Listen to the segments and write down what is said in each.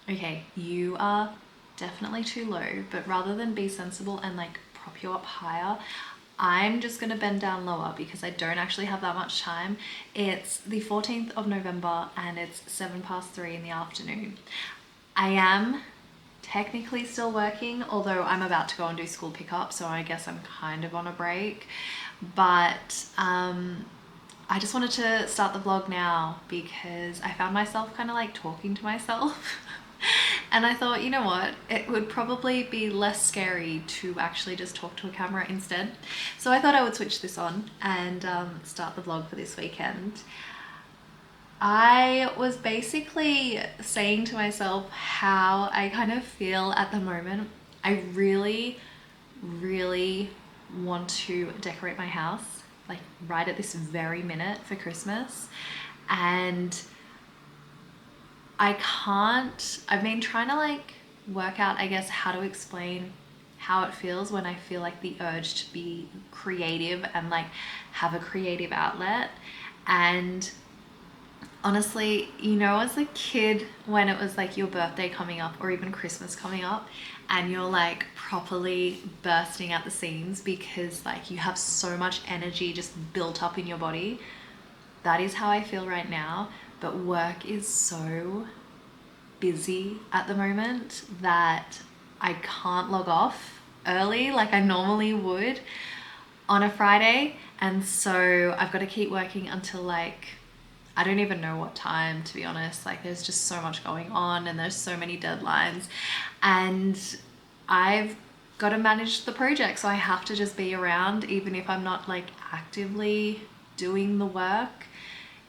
Okay, you are definitely too low, but rather than be sensible and like prop you up higher, I'm just gonna bend down lower because I don't actually have that much time. It's the 14th of November and it's 3:07 in the afternoon. I am technically still working, although I'm about to go and do school pickup, so I guess I'm kind of on a break. But I just wanted to start the vlog now because I found myself kind of like talking to myself. And I thought, you know what, it would probably be less scary to actually just talk to a camera instead. So I thought I would switch this on and start the vlog for this weekend. I was basically saying to myself how I kind of feel at the moment. I really want to decorate my house like right at this very minute for Christmas. And I've been trying to like work out, I guess, how to explain how it feels when I feel like the urge to be creative and like have a creative outlet. And honestly, you know, as a kid, when it was like your birthday coming up or even Christmas coming up, and you're like properly bursting at the seams because like you have so much energy just built up in your body, that is how I feel right now. But work is so busy at the moment that I can't log off early like I normally would on a Friday. And so I've got to keep working until like, I don't even know what time, to be honest. Like there's just so much going on and there's so many deadlines, and I've got to manage the project. So I have to just be around even if I'm not like actively doing the work.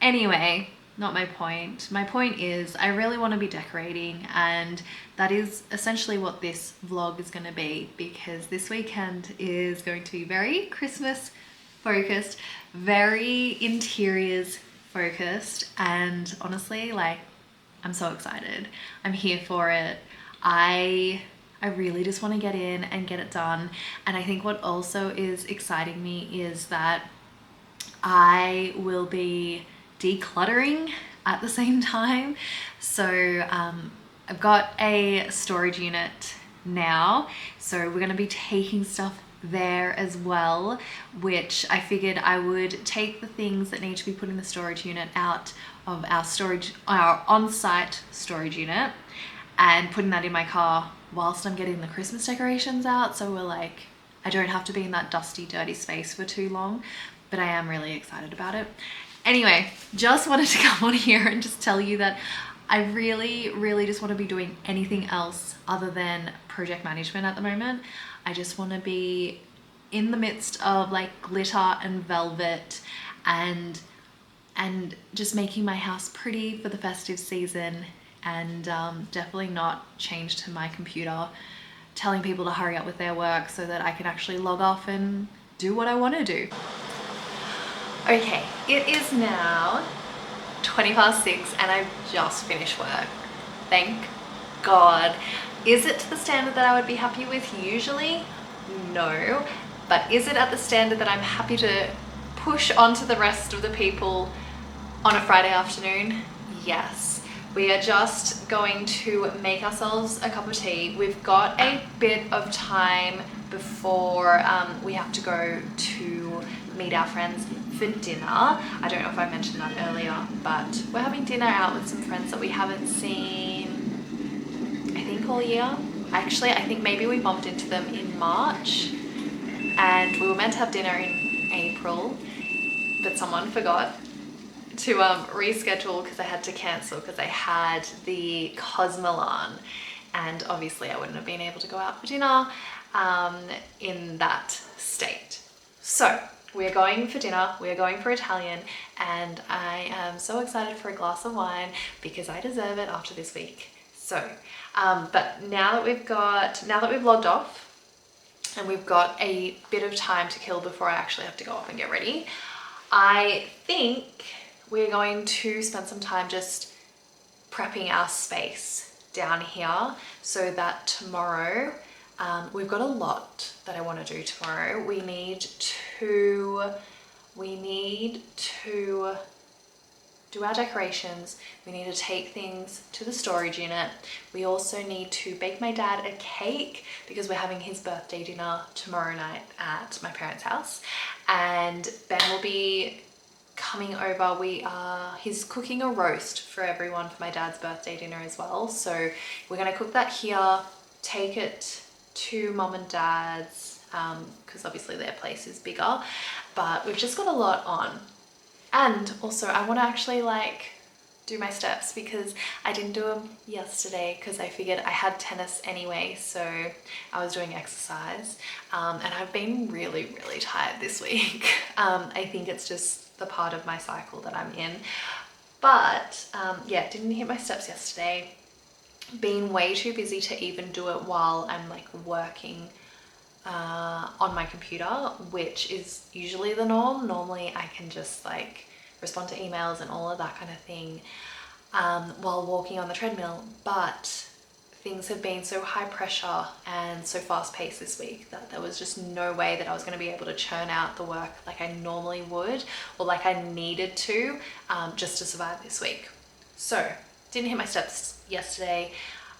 Anyway, not my point. My point is I really want to be decorating, and that is essentially what this vlog is going to be, because this weekend is going to be very Christmas focused, very interiors focused, and honestly, like, I'm so excited. I'm here for it. I really just want to get in and get it done. And I think what also is exciting me is that I will be decluttering at the same time. So I've got a storage unit now, so we're going to be taking stuff there as well, which I figured I would take the things that need to be put in the storage unit out of our on-site storage unit, and putting that in my car whilst I'm getting the Christmas decorations out. So we're like, I don't have to be in that dusty, dirty space for too long, but I am really excited about it. Anyway, just wanted to come on here and just tell you that I really just want to be doing anything else other than project management at the moment. I just want to be in the midst of like glitter and velvet and just making my house pretty for the festive season, and definitely not change to my computer telling people to hurry up with their work so that I can actually log off and do what I want to do. Okay, it is now 6:20 and I've just finished work. Thank God. Is it to the standard that I would be happy with usually? No. But is it at the standard that I'm happy to push onto the rest of the people on a Friday afternoon? Yes. We are just going to make ourselves a cup of tea. We've got a bit of time before we have to go to meet our friends for dinner. I don't know if I mentioned that earlier, but we're having dinner out with some friends that we haven't seen, I think, all year. Actually, I think maybe we bumped into them in March, and we were meant to have dinner in April, but someone forgot to reschedule because I had to cancel because I had the Cosmolan, and obviously I wouldn't have been able to go out for dinner in that state. So we're going for dinner, we're going for Italian, and I am so excited for a glass of wine because I deserve it after this week. So, but now that we've logged off and we've got a bit of time to kill before I actually have to go off and get ready, I think we're going to spend some time just prepping our space down here so that tomorrow, we've got a lot that I want to do tomorrow. We need to do our decorations. We need to take things to the storage unit. We also need to bake my dad a cake because we're having his birthday dinner tomorrow night at my parents' house. And Ben will be coming over. He's cooking a roast for everyone for my dad's birthday dinner as well. So we're gonna cook that here, take it to mum and dad's, because obviously their place is bigger, but we've just got a lot on. And also I want to actually like do my steps because I didn't do them yesterday because I figured I had tennis anyway, so I was doing exercise, and I've been really tired this week. I think it's just the part of my cycle that I'm in, but yeah, didn't hit my steps yesterday. Been way too busy to even do it while I'm like working on my computer, which is usually the norm. Normally I can just like respond to emails and all of that kind of thing while walking on the treadmill, but things have been so high pressure and so fast paced this week that there was just no way that I was going to be able to churn out the work like I normally would, or like I needed to, just to survive this week. So didn't hit my steps yesterday.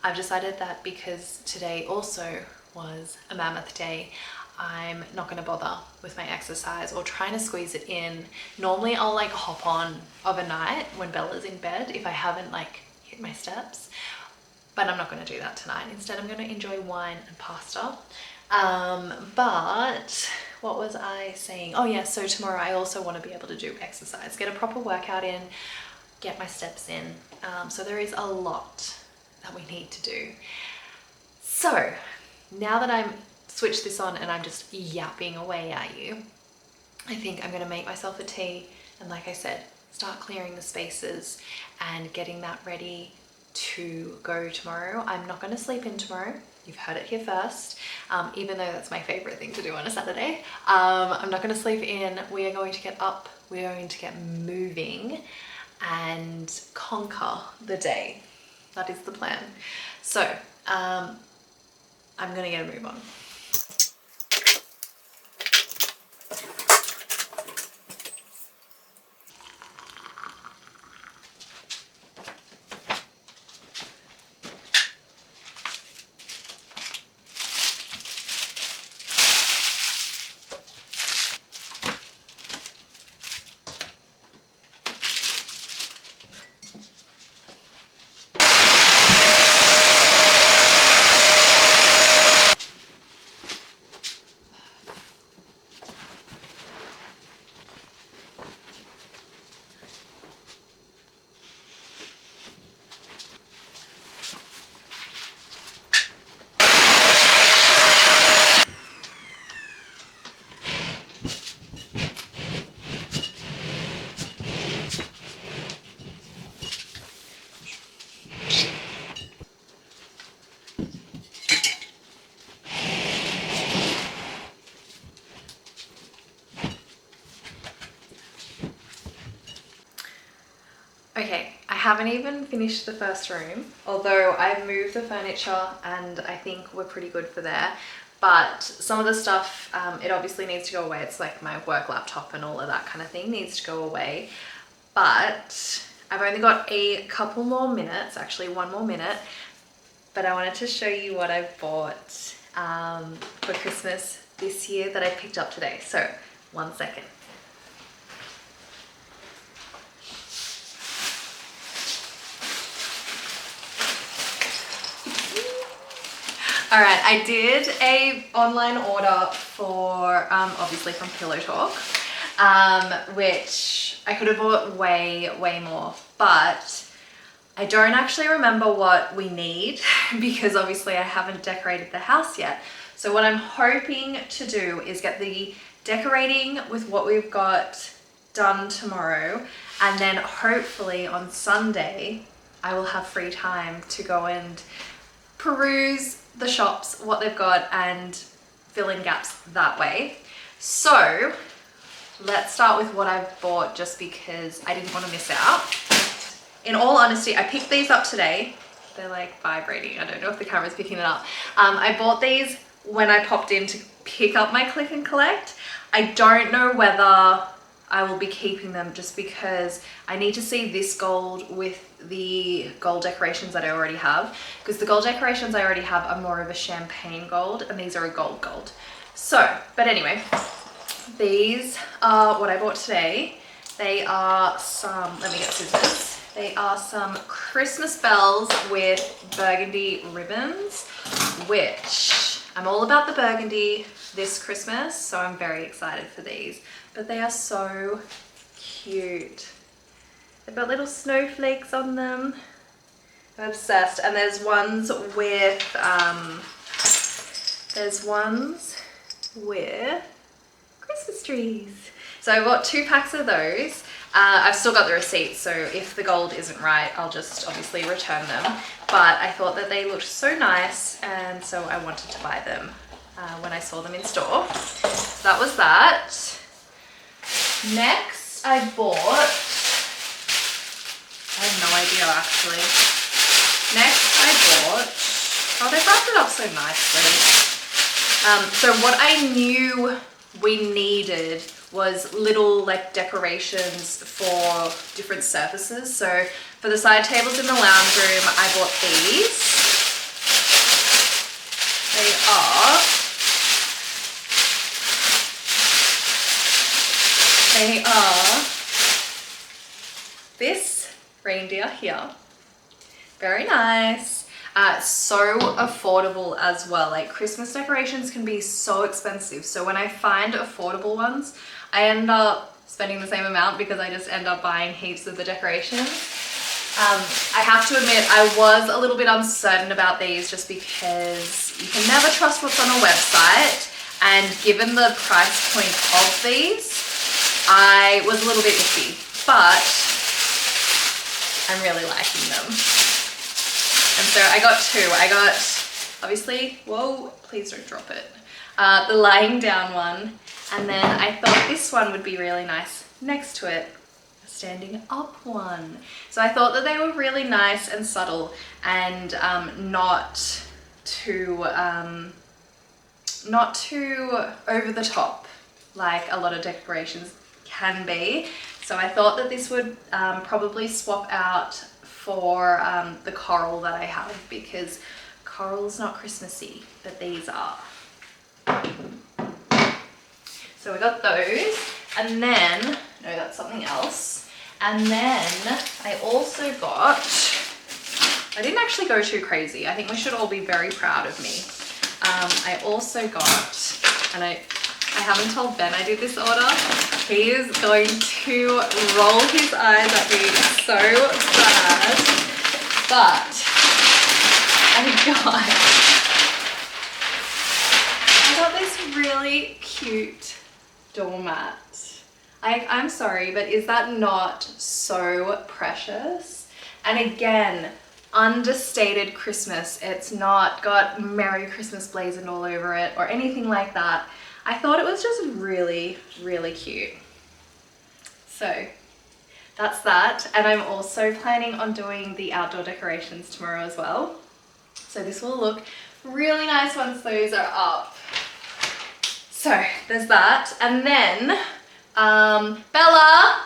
I've decided that because today also was a mammoth day, I'm not going to bother with my exercise or trying to squeeze it in. Normally I'll like hop on overnight when Bella's in bed if I haven't like hit my steps, but I'm not going to do that tonight. Instead I'm going to enjoy wine and pasta. But what was I saying? Oh yeah, so tomorrow I also want to be able to do exercise, get a proper workout in, get my steps in. So there is a lot that we need to do. So now that I'm switched this on and I'm just yapping away at you, I think I'm going to make myself a tea and, like I said, start clearing the spaces and getting that ready to go tomorrow. I'm not going to sleep in tomorrow. You've heard it here first, even though that's my favorite thing to do on a Saturday. I'm not going to sleep in. We are going to get up. We are going to get moving and conquer the day. That is the plan. So I'm gonna get a move on. Okay, I haven't even finished the first room, although I've moved the furniture and I think we're pretty good for there. But some of the stuff, it obviously needs to go away. It's like my work laptop and all of that kind of thing needs to go away. But I've only got a couple more minutes, actually one more minute. But I wanted to show you what I bought for Christmas this year that I picked up today. So 1 second. All right, I did a online order for, obviously from Pillow Talk, which I could have bought way more, but I don't actually remember what we need because obviously I haven't decorated the house yet. So what I'm hoping to do is get the decorating with what we've got done tomorrow, and then hopefully on Sunday I will have free time to go and peruse the shops, what they've got, and fill in gaps that way. So let's start with what I've bought just because I didn't want to miss out. In all honesty, I picked these up today. They're like vibrating. I don't know if the camera's picking it up. I bought these when I popped in to pick up my click and collect. I don't know whether I will be keeping them just because I need to see this gold with the gold decorations that I already have, because the gold decorations I already have are more of a champagne gold and these are a gold. So, but anyway, these are what I bought today. They are some, let me get scissors. They are some Christmas bells with burgundy ribbons, which I'm all about the burgundy this Christmas, so I'm very excited for these. But they are so cute. They've got little snowflakes on them. I'm obsessed. And there's ones with Christmas trees. So I bought 2 packs of those. I've still got the receipts, so if the gold isn't right, I'll just obviously return them. But I thought that they looked so nice, and so I wanted to buy them when I saw them in store. So that was that. Next, I bought, I have no idea actually. Next, I bought, oh, they wrapped it up so nicely. So what I knew we needed was little like decorations for different surfaces. So for the side tables in the lounge room, I bought these. They are this reindeer here. Very nice. So affordable as well. Like Christmas decorations can be so expensive. So when I find affordable ones, I end up spending the same amount because I just end up buying heaps of the decorations. I have to admit, I was a little bit uncertain about these just because you can never trust what's on a website. And given the price point of these, I was a little bit iffy, but I'm really liking them. And so I got 2. I got, obviously, whoa, please don't drop it. The lying down one. And then I thought this one would be really nice next to it, a standing up one. So I thought that they were really nice and subtle and not too over the top like a lot of decorations can be. So I thought that this would probably swap out for the coral that I have, because coral's not Christmassy, but these are. So we got those, and then, no, that's something else. And then I also got, I didn't actually go too crazy. I think we should all be very proud of me. I also got, and I haven't told Ben I did this order. He is going to roll his eyes at me so bad, but I got this really cute doormat. I'm sorry, but is that not so precious? And again, understated Christmas. It's not got Merry Christmas blazoned all over it or anything like that. I thought it was just really, really cute. So that's that. And I'm also planning on doing the outdoor decorations tomorrow as well. So this will look really nice once those are up. So there's that. And then, Bella,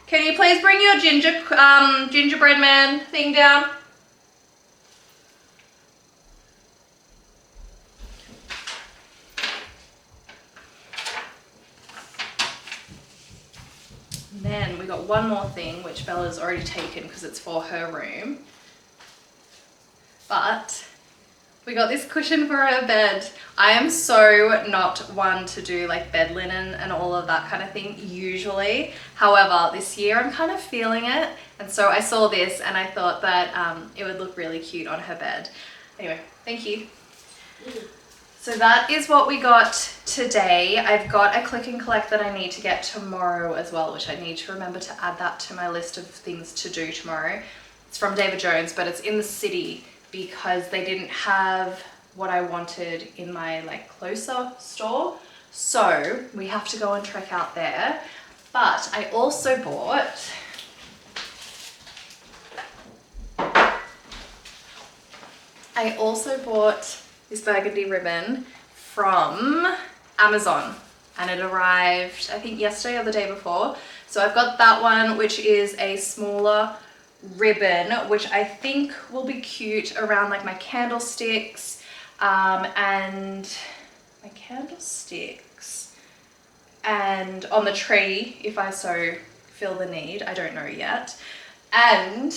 can you please bring your gingerbread man thing down? And then we got one more thing, which Bella's already taken because it's for her room. But we got this cushion for her bed. I am so not one to do like bed linen and all of that kind of thing usually. However, this year I'm kind of feeling it. And so I saw this and I thought that it would look really cute on her bed. Anyway, thank you. So that is what we got today. I've got a click and collect that I need to get tomorrow as well, which I need to remember to add that to my list of things to do tomorrow. It's from David Jones, but it's in the city because they didn't have what I wanted in my like closer store. So we have to go and trek out there. But I also bought this burgundy ribbon from Amazon. and it arrived I think yesterday or the day before. So I've got that one, which is a smaller ribbon, which I think will be cute around like my candlesticks and on the tree if I so feel the need. I don't know yet. And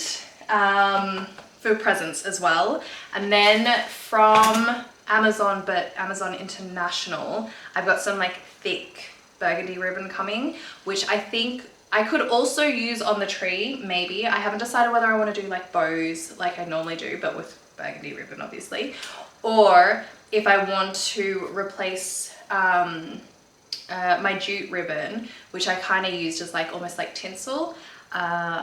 for presents as well. And then from Amazon, but Amazon International, I've got some like thick burgundy ribbon coming, which I think I could also use on the tree, maybe. I haven't decided whether I want to do like bows like I normally do, but with burgundy ribbon obviously, or if I want to replace my jute ribbon, which I kind of used as like almost like tinsel.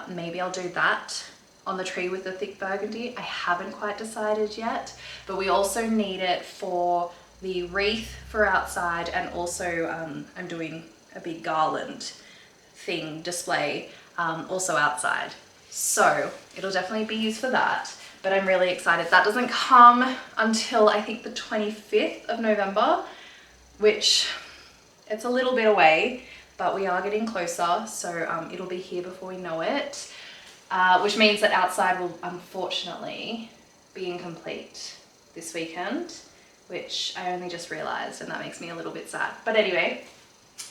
Maybe I'll do that on the tree with the thick burgundy. I haven't quite decided yet, but we also need it for the wreath for outside, and also I'm doing a big garland thing display also outside, so it'll definitely be used for that. But I'm really excited. That doesn't come until I think the 25th of November, which it's a little bit away, but we are getting closer, so it'll be here before we know it, which means that outside will unfortunately be incomplete this weekend, which I only just realized, and that makes me a little bit sad. But anyway,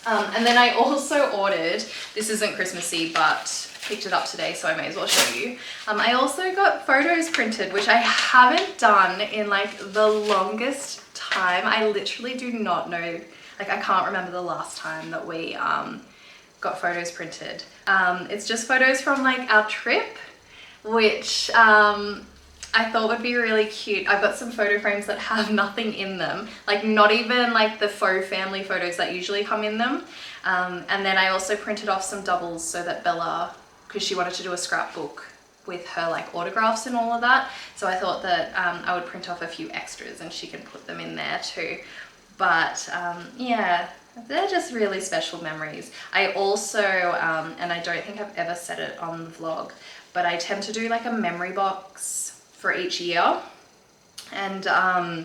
and then I also ordered, this isn't Christmassy, but picked it up today, so I may as well show you. I also got photos printed, which I haven't done in like the longest time. I literally do not know, like I can't remember the last time that we got photos printed. It's just photos from like our trip, which I thought would be really cute. I've got some photo frames that have nothing in them, like not even like the faux family photos that usually come in them. And then I also printed off some doubles so that Bella, because she wanted to do a scrapbook with her like autographs and all of that, so I thought that I would print off a few extras and she can put them in there too. But yeah, they're just really special memories. I also, and I don't think I've ever said it on the vlog, but I tend to do like a memory box for each year. And I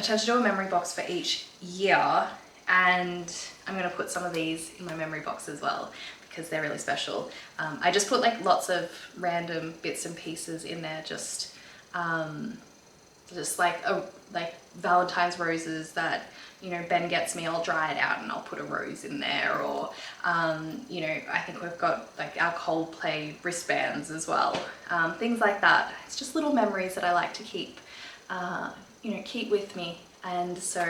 tend to do a memory box for each year, and I'm gonna put some of these in my memory box as well because they're really special. I just put like lots of random bits and pieces in there, just like Valentine's roses that, you know, Ben gets me. I'll dry it out and I'll put a rose in there, or you know, I think we've got like our Coldplay wristbands as well, things like that. It's just little memories that I like to keep, you know, keep with me. And so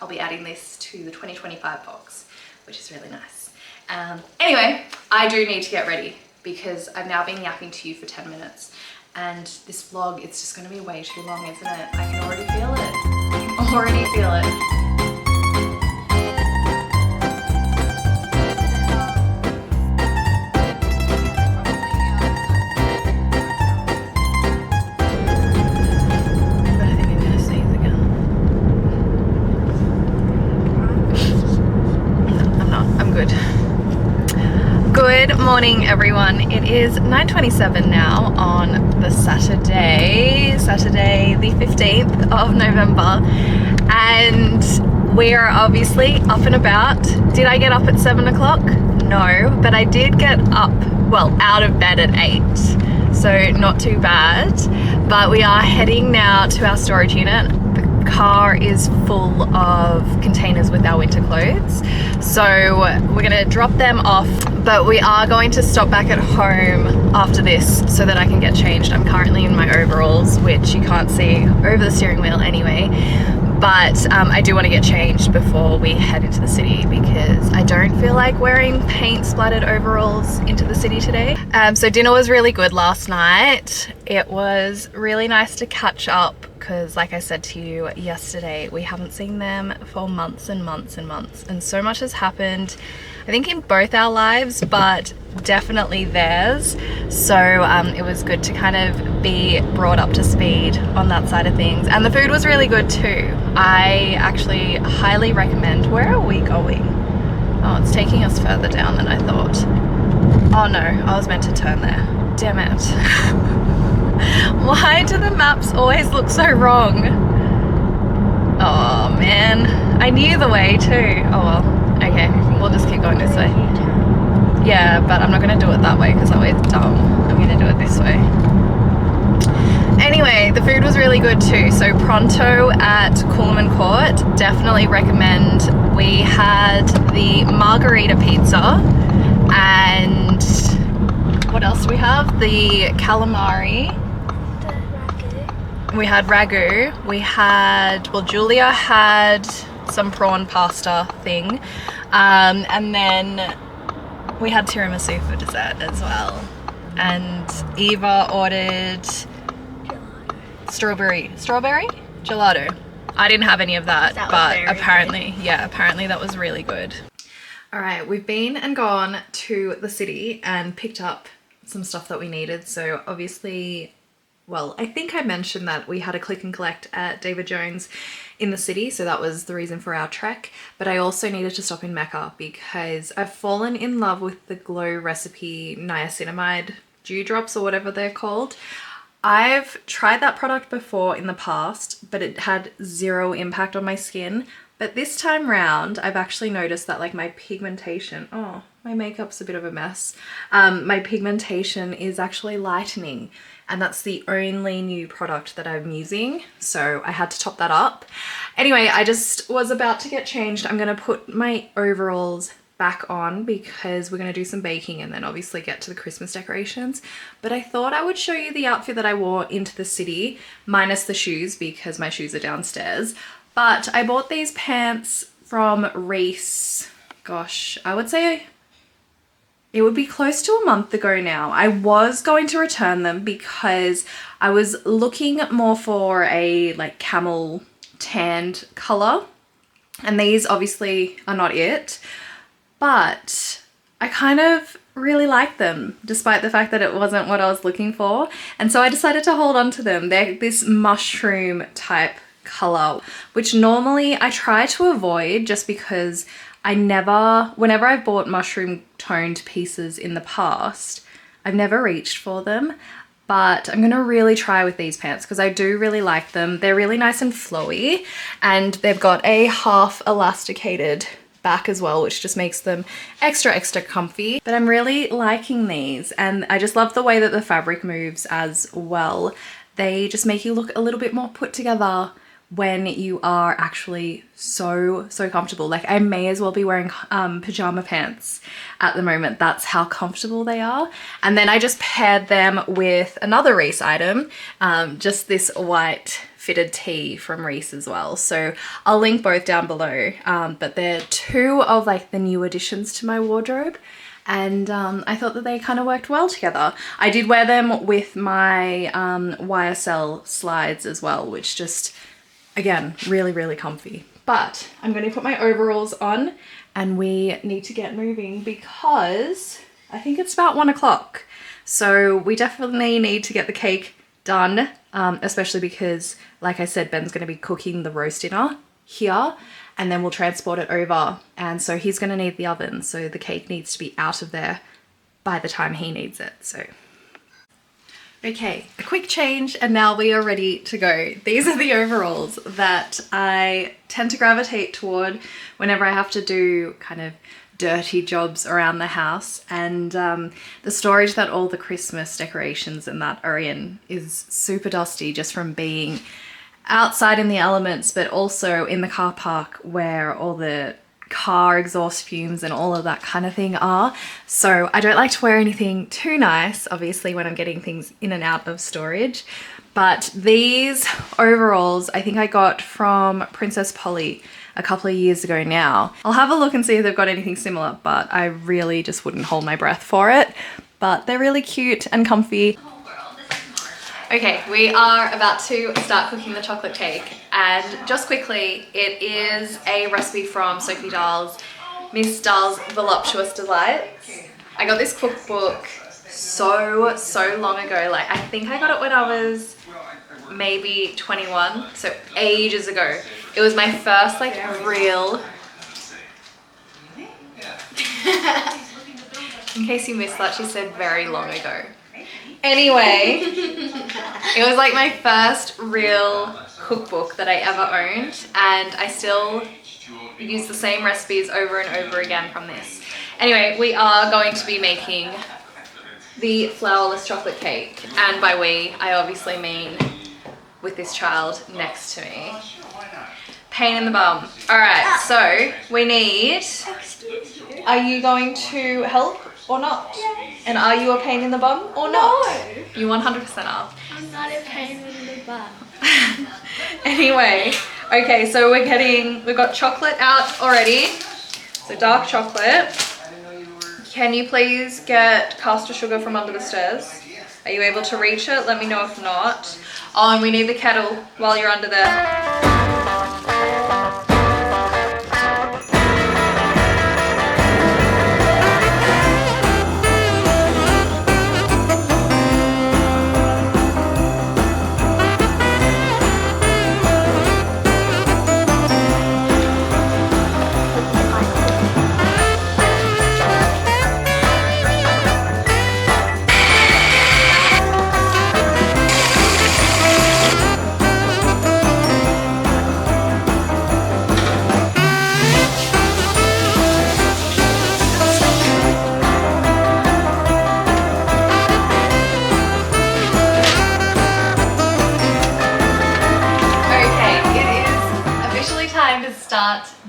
I'll be adding this to the 2025 box, which is really nice. Anyway, I do need to get ready because I've now been yapping to you for 10 minutes. And this vlog, it's just going to be way too long, isn't it? I can already feel it. I can already feel it. But I think I'm going to sneeze again. No, I'm not. I'm good. Good morning, everyone. It is 9:27 now on the Saturday the 15th of November, and we are obviously up and about. Did I get up at 7 o'clock? No, but I did get up, well, out of bed at 8, so not too bad. But we are heading now to our storage unit. The car is full of containers with our winter clothes, so we're gonna drop them off, but we are going to stop back at home after this so that I can get changed. I'm currently in my overalls, which you can't see over the steering wheel anyway, but I do want to get changed before we head into the city because I don't feel like wearing paint splattered overalls into the city today. So dinner was really good last night. It was really nice to catch up because, like I said to you yesterday, we haven't seen them for months and months and months, and so much has happened, I think, in both our lives, but definitely theirs. So it was good to kind of be brought up to speed on that side of things. And the food was really good too. I actually highly recommend. Where are we going? Oh, it's taking us further down than I thought. Oh no, I was meant to turn there. Damn it. Why do the maps always look so wrong? Oh man. I knew the way too. Oh well. Okay, we'll just keep going this way. Yeah, but I'm not gonna do it that way because that way it's dumb. I'm gonna do it this way. Anyway, the food was really good too. So pronto at Coolman Court, definitely recommend. We had the margarita pizza and what else do we have? The calamari. We had ragu. We had, well, Julia had some prawn pasta thing. And then we had tiramisu for dessert as well. And Eva ordered strawberry gelato. I didn't have any of that but apparently good. Yeah, apparently that was really good. All right, we've been and gone to the city and picked up some stuff that we needed. So obviously, well, I think I mentioned that we had a click and collect at David Jones in the city, so that was the reason for our trek. But I also needed to stop in Mecca because I've fallen in love with the Glow Recipe niacinamide dewdrops or whatever they're called. I've tried that product before in the past, but it had zero impact on my skin. But this time round, I've actually noticed that like my pigmentation, oh, my makeup's a bit of a mess. My pigmentation is actually lightening, and that's the only new product that I'm using. So I had to top that up. Anyway, I just was about to get changed. I'm gonna put my overalls back on because we're going to do some baking and then obviously get to the Christmas decorations. But I thought I would show you the outfit that I wore into the city, minus the shoes because my shoes are downstairs. But I bought these pants from Reiss. Gosh, I would say it would be close to a month ago now. I was going to return them because I was looking more for a like camel tanned color, and these obviously are not it. But I kind of really like them despite the fact that it wasn't what I was looking for. And so I decided to hold on to them. They're this mushroom type color, which normally I try to avoid just because whenever I've bought mushroom toned pieces in the past, I've never reached for them. But I'm gonna really try with these pants because I do really like them. They're really nice and flowy, and they've got a half elasticated back as well, which just makes them extra comfy. But I'm really liking these, and I just love the way that the fabric moves as well. They just make you look a little bit more put together when you are actually so comfortable. Like I may as well be wearing pajama pants at the moment. That's how comfortable they are. And then I just paired them with another Reiss item, just this white fitted tee from Reiss as well. So I'll link both down below, but they're two of like the new additions to my wardrobe. And I thought that they kind of worked well together. I did wear them with my YSL slides as well, which just, again, really comfy. But I'm going to put my overalls on and we need to get moving because I think it's about 1 o'clock. So we definitely need to get the cake done, especially because, like I said, Ben's going to be cooking the roast dinner here and then we'll transport it over. And so he's going to need the oven. So the cake needs to be out of there by the time he needs it. So okay, a quick change and now we are ready to go. These are the overalls that I tend to gravitate toward whenever I have to do kind of dirty jobs around the house, and the storage that all the Christmas decorations and that are in is super dusty just from being outside in the elements, but also in the car park where all the car exhaust fumes and all of that kind of thing are. So I don't like to wear anything too nice, obviously, when I'm getting things in and out of storage. But these overalls I think I got from Princess Polly a couple of years ago now. I'll have a look and see if they've got anything similar, but I really just wouldn't hold my breath for it. But they're really cute and comfy. Okay, we are about to start cooking the chocolate cake, and just quickly, it is a recipe from Sophie Dahl's Miss Dahl's Voluptuous Delights. I got this cookbook so long ago. Like I think I got it when I was maybe 21, so ages ago. It was my first like real in case you missed that, she said very long ago. Anyway, it was like my first real cookbook that I ever owned, and I still use the same recipes over and over again from this. Anyway, we are going to be making the flourless chocolate cake, and by we, I obviously mean with this child next to me. Pain in the bum. All right, so we need, are you going to help or not? Yes. And are you a pain in the bum or not? No. You 100% are. I'm not a pain in the butt. Anyway, okay, so we've got chocolate out already. So dark chocolate. Can you please get caster sugar from under the stairs? Are you able to reach it? Let me know if not. Oh, and we need the kettle while you're under there.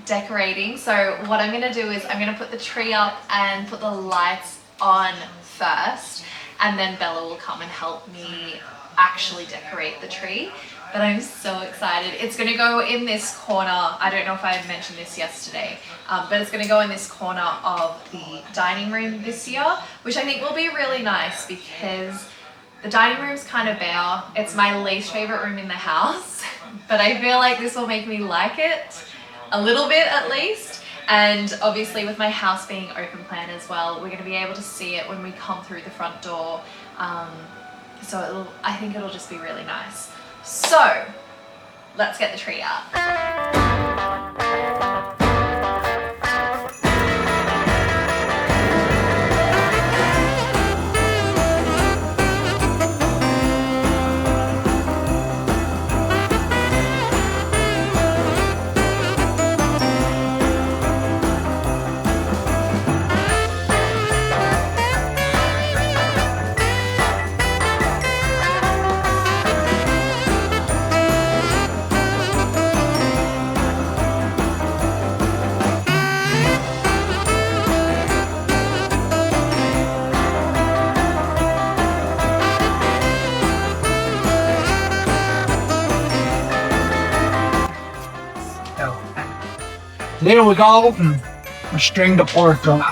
Decorating. So what I'm going to do is I'm going to put the tree up and put the lights on first, and then Bella will come and help me actually decorate the tree. But I'm so excited. It's going to go in this corner. I don't know if I mentioned this yesterday, but it's going to go in this corner of the dining room this year, which I think will be really nice because the dining room's kind of bare. It's my least favorite room in the house, but I feel like this will make me like it a little bit at least. And obviously with my house being open plan as well, we're going to be able to see it when we come through the front door. So I think it'll just be really nice. So let's get the tree out. There we go, and a string to pour from.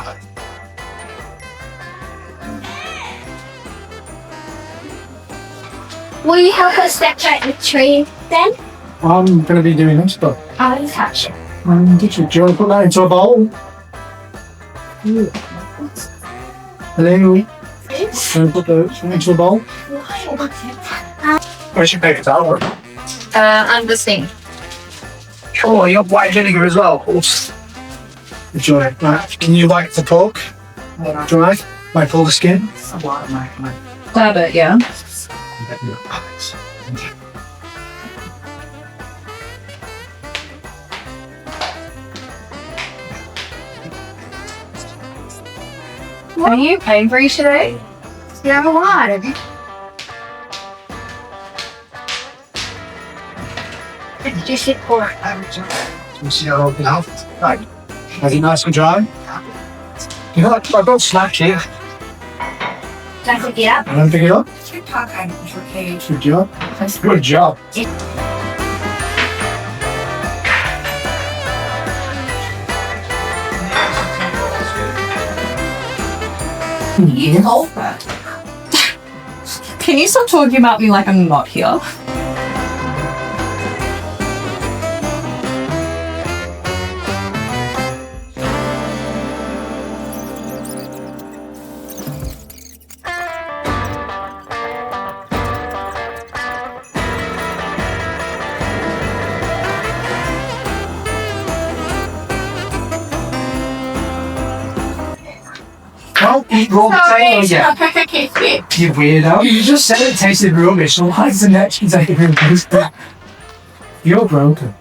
Will you help us decorate the tree then? I'm going to be doing this, but I'll touch it. do you want to put that into a bowl? Hello? Can I put those into a bowl? Where's your paper towel? On the sink. Oh, you got white vinegar as well, of course. Enjoy it. Right. Can you like the pork? Dry? Like all the skin? Grab it, yeah. Are you angry today? You have a lot. Just sit for You see how open out? Right. Is it nice and dry? You know, I've got snacks here. Can I pick it up? You want to pick it up? Good job. Good job. You hold that. Can you stop talking about me like I'm not here? Well, eat raw potato again. You weirdo. You just said it tasted rubbish, so why is the next potato taste good? You're broken.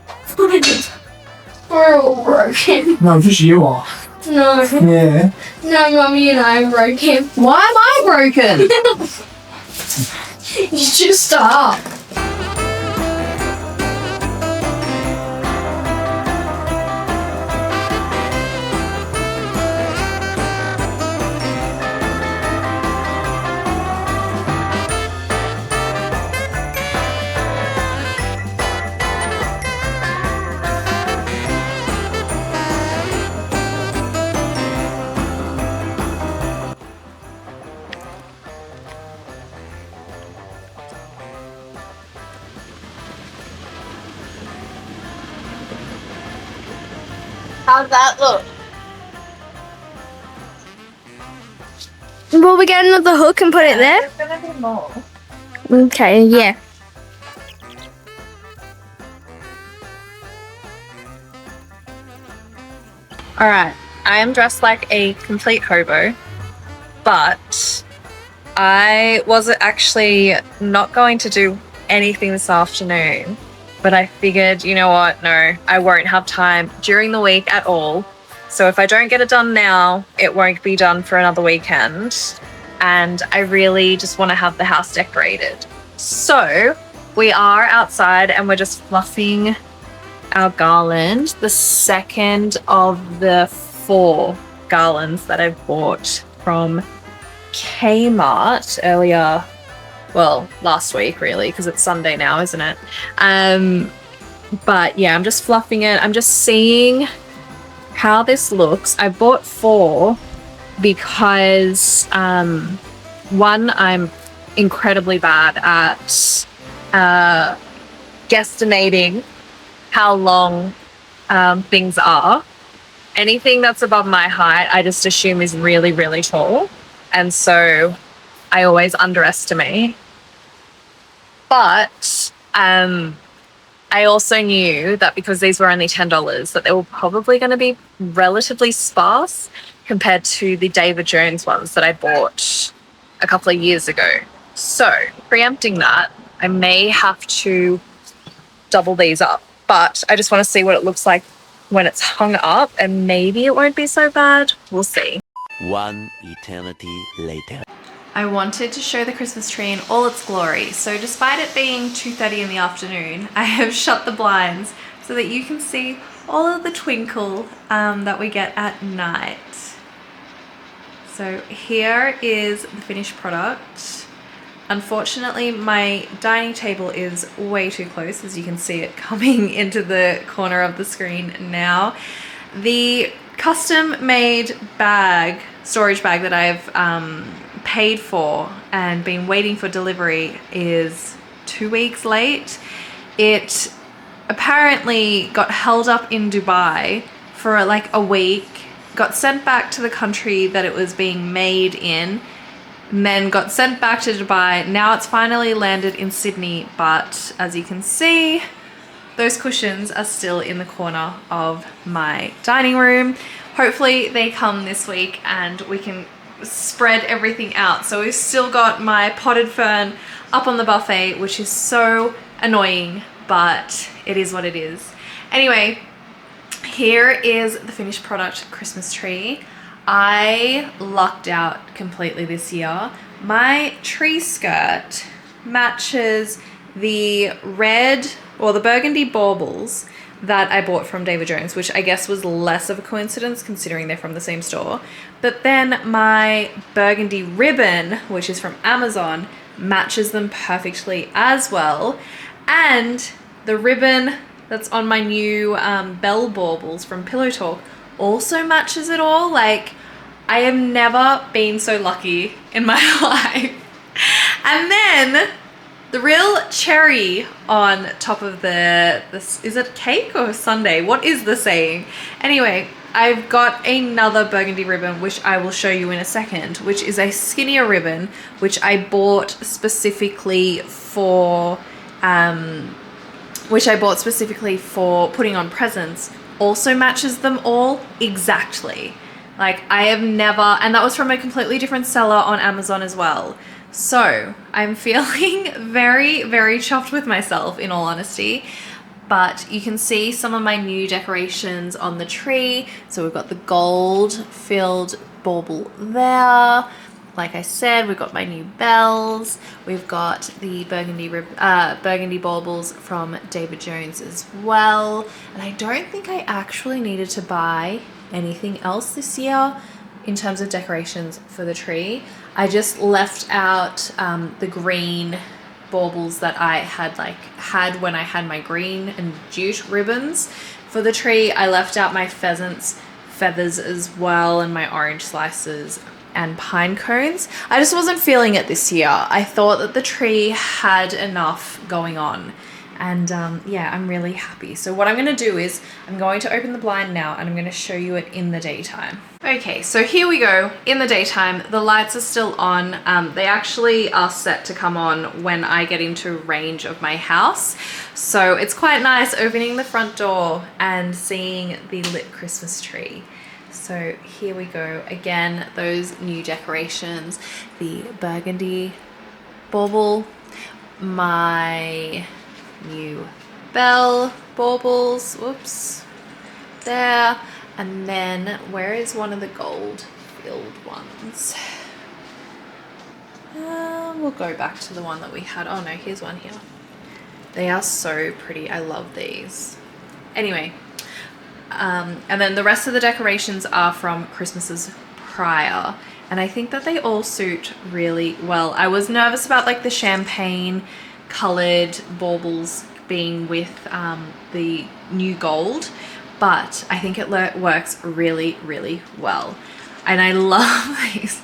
We're all broken. No, just you are. No. Yeah. No, Mummy and I are broken. Why am I broken? You just stop. How's that look? Will we get another hook and put it there? There's gonna be more. Okay, yeah. Alright, I am dressed like a complete hobo, but I was actually not going to do anything this afternoon, but I figured, you know what, no, I won't have time during the week at all. So if I don't get it done now, it won't be done for another weekend. And I really just want to have the house decorated. So we are outside and we're just fluffing our garland, the second of the 4 garlands that I've bought from Kmart earlier, well, last week really, because it's Sunday now, isn't it? But yeah, I'm just fluffing it. I'm just seeing how this looks. I bought 4 because one, I'm incredibly bad at guesstimating how long things are. Anything that's above my height, I just assume is really, really tall. And so I always underestimate. But I also knew that because these were only $10, that they were probably going to be relatively sparse compared to the David Jones ones that I bought a couple of years ago. So, preempting that, I may have to double these up. But I just want to see what it looks like when it's hung up, and maybe it won't be so bad. We'll see. One eternity later. I wanted to show the Christmas tree in all its glory, so despite it being 2:30 in the afternoon, I have shut the blinds so that you can see all of the twinkle that we get at night. So here is the finished product. Unfortunately, my dining table is way too close, as you can see it coming into the corner of the screen now. The custom made bag, storage bag that I've paid for and been waiting for delivery is 2 weeks late. It apparently got held up in Dubai for like a week, got sent back to the country that it was being made in, and then got sent back to Dubai. Now it's finally landed in Sydney, but as you can see, those cushions are still in the corner of my dining room. Hopefully they come this week and we can spread everything out. So we've still got my potted fern up on the buffet, which is so annoying, but it is what it is. Anyway, here is the finished product Christmas tree. I lucked out completely this year. My tree skirt matches the red or the burgundy baubles that I bought from David Jones, which I guess was less of a coincidence considering they're from the same store. But then my burgundy ribbon, which is from Amazon, matches them perfectly as well. And the ribbon that's on my new bell baubles from Pillow Talk also matches it all. Like, I have never been so lucky in my life. And then the real cherry on top of this, is it cake or sundae? What is the saying? Anyway, I've got another burgundy ribbon, which I will show you in a second, which is a skinnier ribbon, which I bought specifically for, putting on presents. Also matches them all exactly. Like I have never, and that was from a completely different seller on Amazon as well. So I'm feeling very, very chuffed with myself in all honesty. But you can see some of my new decorations on the tree. So we've got the gold filled bauble there. Like I said, we've got my new bells. We've got the burgundy baubles from David Jones as well. And I don't think I actually needed to buy anything else this year in terms of decorations for the tree. I just left out the green baubles that I had when I had my green and jute ribbons for the tree. I left out my pheasant's feathers as well and my orange slices and pine cones. I just wasn't feeling it this year. I thought that the tree had enough going on, and yeah, I'm really happy. So what I'm going to do is I'm going to open the blind now and I'm going to show you it in the daytime. Okay, so here we go. In the daytime, the lights are still on. They actually are set to come on when I get into range of my house. So it's quite nice opening the front door and seeing the lit Christmas tree. So here we go. Again, those new decorations, the burgundy bauble, my new bell baubles, whoops, there. And then where is one of the gold filled ones? We'll go back to the one that we had. Oh no, here's one here. They are so pretty. I love these. Anyway, and then the rest of the decorations are from Christmases prior. And I think that they all suit really well. I was nervous about like the champagne colored baubles being with the new gold, but I think it works really, really well. And I love these.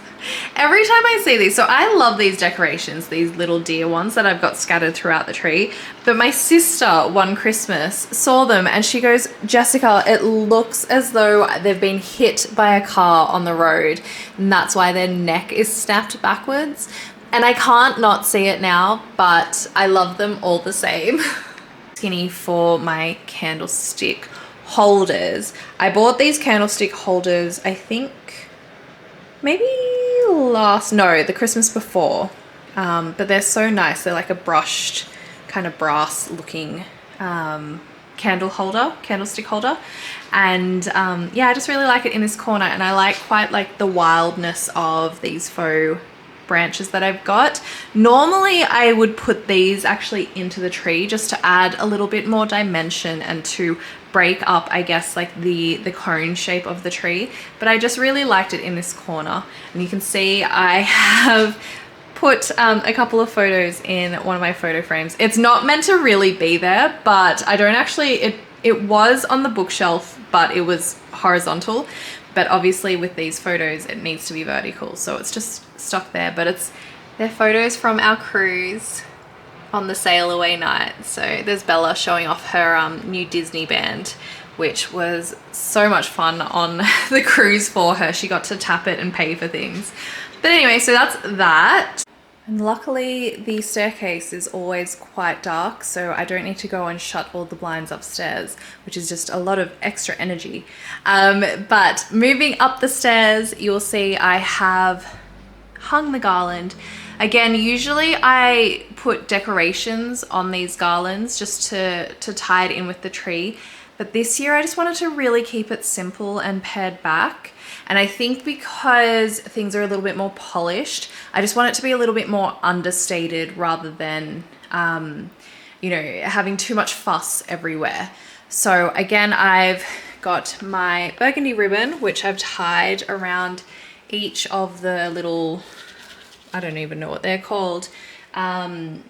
Every time I see these, so I love these decorations, these little deer ones that I've got scattered throughout the tree. But my sister one Christmas saw them and she goes, Jessica, it looks as though they've been hit by a car on the road, and that's why their neck is snapped backwards. And I can't not see it now, but I love them all the same. Skinny for my candlestick holders. I bought these candlestick holders, I think maybe the Christmas before, but they're so nice. They're like a brushed kind of brass looking candlestick holder, and yeah, I just really like it in this corner, and I like quite like the wildness of these faux branches that I've got. Normally I would put these actually into the tree just to add a little bit more dimension and to break up, I guess, like the cone shape of the tree, but I just really liked it in this corner. And you can see I have put a couple of photos in one of my photo frames. It's not meant to really be there, but I don't actually, it was on the bookshelf, but it was horizontal. But obviously with these photos, it needs to be vertical. So it's just stuck there, but they're photos from our cruise on the sail away night. So there's Bella showing off her new Disney band, which was so much fun on the cruise for her. She got to tap it and pay for things. But anyway, so that's that. And luckily the staircase is always quite dark, so I don't need to go and shut all the blinds upstairs, which is just a lot of extra energy. But moving up the stairs, you'll see I have hung the garland. Again, usually I put decorations on these garlands just to tie it in with the tree. But this year I just wanted to really keep it simple and pared back. And I think because things are a little bit more polished, I just want it to be a little bit more understated rather than, you know, having too much fuss everywhere. So again, I've got my burgundy ribbon, which I've tied around each of the little, I don't even know what they're called, holding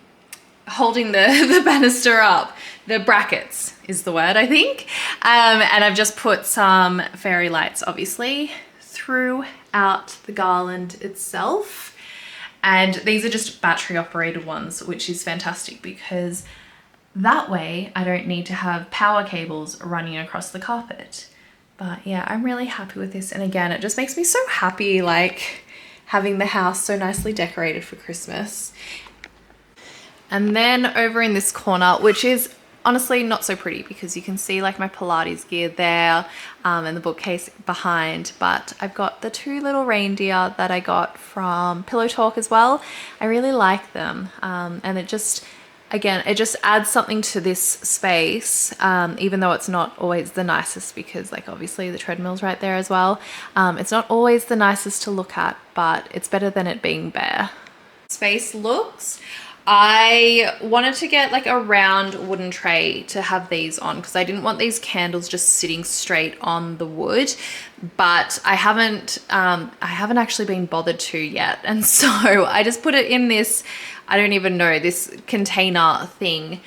the banister up. The brackets is the word, I think. And I've just put some fairy lights, obviously, throughout the garland itself. And these are just battery operated ones, which is fantastic because that way I don't need to have power cables running across the carpet. But yeah, I'm really happy with this. And again, it just makes me so happy, like having the house so nicely decorated for Christmas. And then over in this corner, which is honestly not so pretty because you can see like my Pilates gear there and the bookcase behind, but I've got the 2 little reindeer that I got from Pillow Talk as well. I really like them, and it just, again, it just adds something to this space, even though it's not always the nicest because like obviously the treadmill's right there as well. It's not always the nicest to look at, but it's better than it being bare. Space looks, I wanted to get like a round wooden tray to have these on because I didn't want these candles just sitting straight on the wood, but I haven't actually been bothered to yet, and so I just put it in this, I don't even know, this container thing,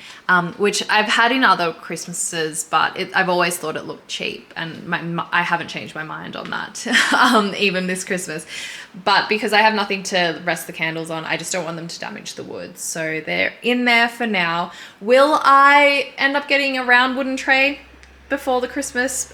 which I've had in other Christmases, but I've always thought it looked cheap, and I haven't changed my mind on that even this Christmas. But because I have nothing to rest the candles on, I just don't want them to damage the wood. So they're in there for now. Will I end up getting a round wooden tray before Christmas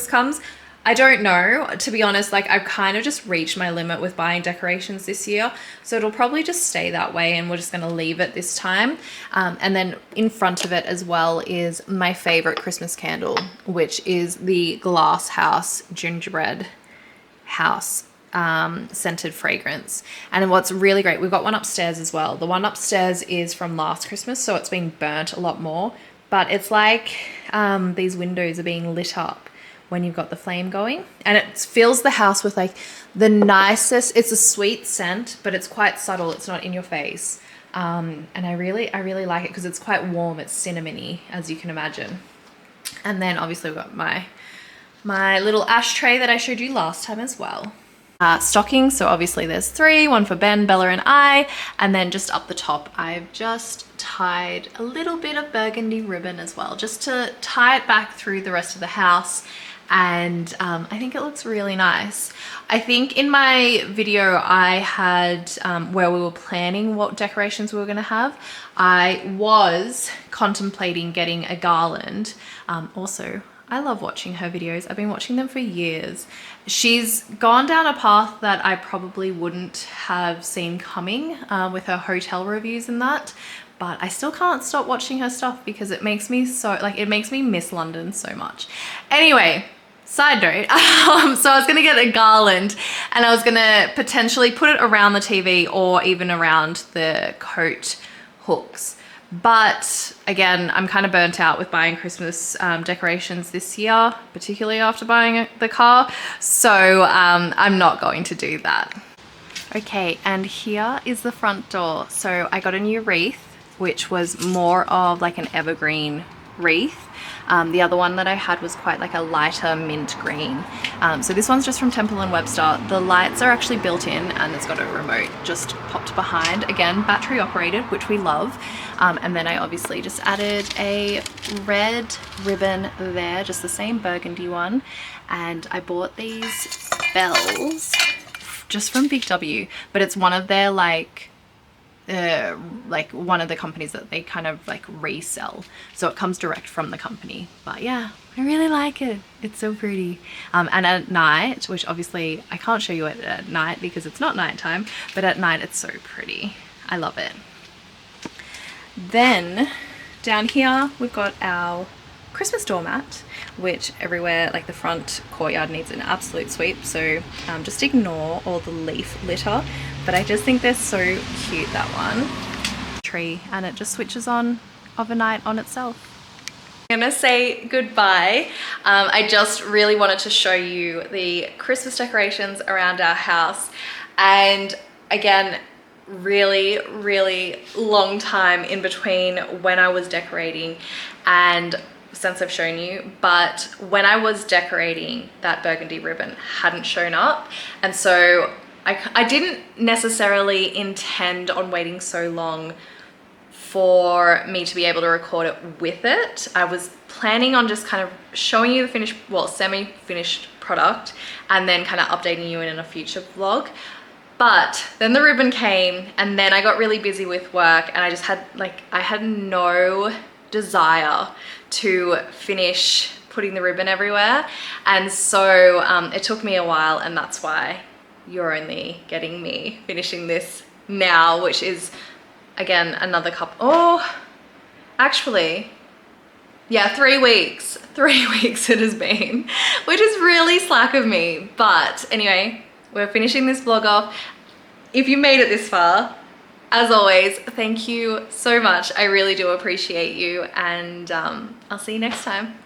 comes? I don't know, to be honest. Like, I've kind of just reached my limit with buying decorations this year, so it'll probably just stay that way and we're just going to leave it this time. And then in front of it as well is my favorite Christmas candle, which is the Glass House Gingerbread House scented fragrance. And what's really great, we've got one upstairs as well. The one upstairs is from last Christmas, so it's been burnt a lot more, but it's like these windows are being lit up when you've got the flame going, and it fills the house with like the nicest, it's a sweet scent, but it's quite subtle, it's not in your face, and I really like it because it's quite warm, it's cinnamony, as you can imagine. And then obviously we've got my little ashtray that I showed you last time as well. Stockings, so obviously there's 3, one for Ben, Bella and I, and then just up the top I've just tied a little bit of burgundy ribbon as well, just to tie it back through the rest of the house. And I think it looks really nice. I think in my video I had where we were planning what decorations we were going to have, I was contemplating getting a garland. Also, I love watching her videos. I've been watching them for years. She's gone down a path that I probably wouldn't have seen coming with her hotel reviews and that, but I still can't stop watching her stuff because it makes me it makes me miss London so much. Anyway, side note, so I was gonna get a garland and I was gonna potentially put it around the TV or even around the coat hooks. But again, I'm kind of burnt out with buying Christmas decorations this year, particularly after buying the car. So I'm not going to do that. Okay, and here is the front door. So I got a new wreath, which was more of like an evergreen wreath. The other one that I had was quite like a lighter mint green. So this one's just from Temple & Webster. The lights are actually built in and it's got a remote just popped behind. Again, battery operated, which we love. And then I obviously just added a red ribbon there, just the same burgundy one. And I bought these bells just from Big W, but it's one of their like one of the companies that they kind of like resell, so it comes direct from the company. But yeah, I really like it, it's so pretty. And at night, which obviously I can't show you it at night because it's not nighttime, but at night it's so pretty. I love it. Then down here we've got our Christmas doormat, which everywhere, like the front courtyard, needs an absolute sweep, so just ignore all the leaf litter, but I just think they're so cute, that one. Tree, and it just switches on overnight on itself. I'm gonna say goodbye. I just really wanted to show you the Christmas decorations around our house, and again, really long time in between when I was decorating and since I've shown you, but when I was decorating, that burgundy ribbon hadn't shown up, and so I didn't necessarily intend on waiting so long for me to be able to record it with it. I was planning on just kind of showing you the finished, well, semi-finished product, and then kind of updating you in a future vlog. But then the ribbon came, and then I got really busy with work, and I just had I had no desire to finish putting the ribbon everywhere, and so it took me a while, and that's why you're only getting me finishing this now, which is again another couple. Oh, actually Yeah, 3 weeks. 3 weeks it has been, which is really slack of me. But anyway, we're finishing this vlog off. If you made it this far, as always, thank you so much. I really do appreciate you, and I'll see you next time.